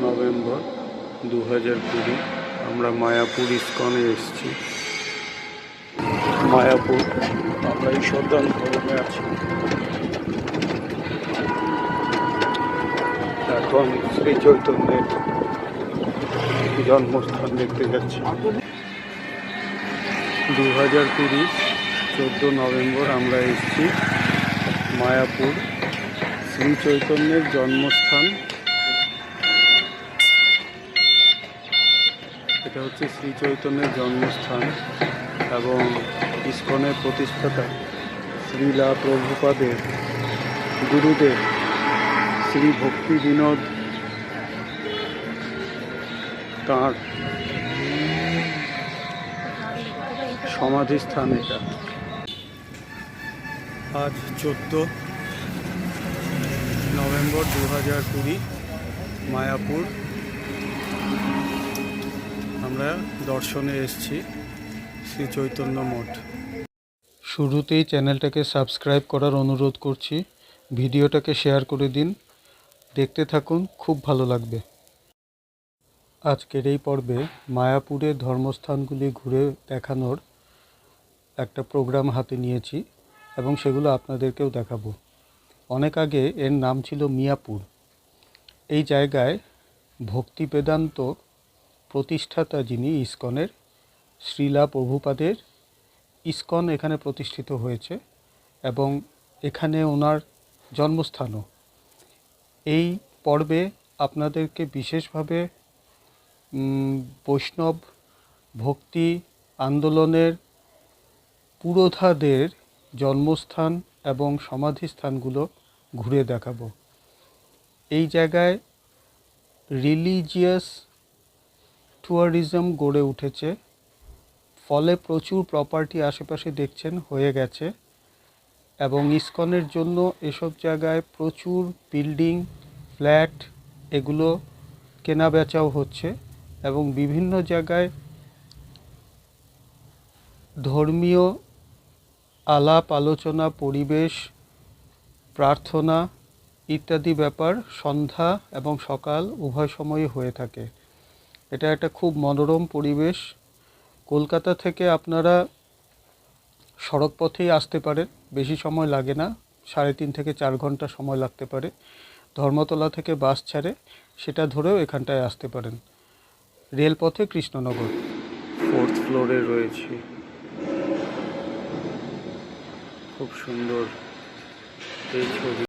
November 2020 আমরা মায়াপুর ইস্কনে এসেছি। মায়াপুর আমরা ঈশ্বরদান ভবনে আছি। এখন শ্রী চৈতন্যের জন্মস্থান দেখতে যাচ্ছি। 2020 14 নভেম্বর আমরা এসেছি মায়াপুর শ্রী চৈতন্যের জন্মস্থান। এটা হচ্ছে শ্রী চৈতন্যের জন্মস্থান এবং ইস্কনের প্রতিষ্ঠাতা শ্রীলা প্রভুপাদের গুরুদেব শ্রী ভক্তি বিনোদ তাঁর সমাধিস্থান এটা। আজ 14 নভেম্বর 2020 মায়াপুর আমরা দর্শনে এসেছি শ্রী চৈতন্য মঠ। শুরুতেই চ্যানেলটাকে সাবস্ক্রাইব করার অনুরোধ করছি, ভিডিওটাকে শেয়ার করে দিন, দেখতে থাকুন, খুব ভালো লাগবে। আজকের এই পর্বে মায়াপুরের ধর্মস্থানগুলি ঘুরে দেখানোর একটা প্রোগ্রাম হাতে নিয়েছি এবং সেগুলো আপনাদেরকেও দেখাবো। অনেক আগে এর নাম ছিল মিয়াপুর। এই জায়গায় ভক্তি বেদান্ত প্রতিষ্ঠাতা যিনি ইস্কনের শ্রীলা প্রভুপাদের ইস্কন এখানে প্রতিষ্ঠিত হয়েছে এবং এখানে ওনার জন্মস্থানও। এই পর্বে আপনাদেরকে বিশেষভাবে বৈষ্ণব ভক্তি আন্দোলনের পুরোধাদের জন্মস্থান এবং সমাধিস্থানগুলো ঘুরে দেখাবো। এই জায়গায় রিলিজিয়াস ট্যুরিজম গড়ে উঠেছে, ফলে প্রচুর প্রপার্টি আশেপাশে দেখছেন হয়ে গেছে এবং ইস্কনের জন্য এসব জায়গায় প্রচুর বিল্ডিং ফ্ল্যাট এগুলো কেনা বেচাও হচ্ছে এবং বিভিন্ন জায়গায় ধর্মীয় আলাপ আলোচনা, পরিবেশ, প্রার্থনা ইত্যাদি ব্যাপার সন্ধ্যা এবং সকাল উভয় সময়ে হয়ে থাকে। এটা একটা খুব মনোরম পরিবেশ। কলকাতা থেকে আপনারা সড়ক পথেই আসতে পারেন, বেশি সময় লাগে না, 3.5 থেকে 4 ঘন্টা সময় লাগতে পারে। ধর্মতলা থেকে বাস ছাড়ে, সেটা ধরেও এখানটায় আসতে পারেন। রেলপথে কৃষ্ণনগর। 4th ফ্লোরে রয়েছে, খুব সুন্দর এই ছবি।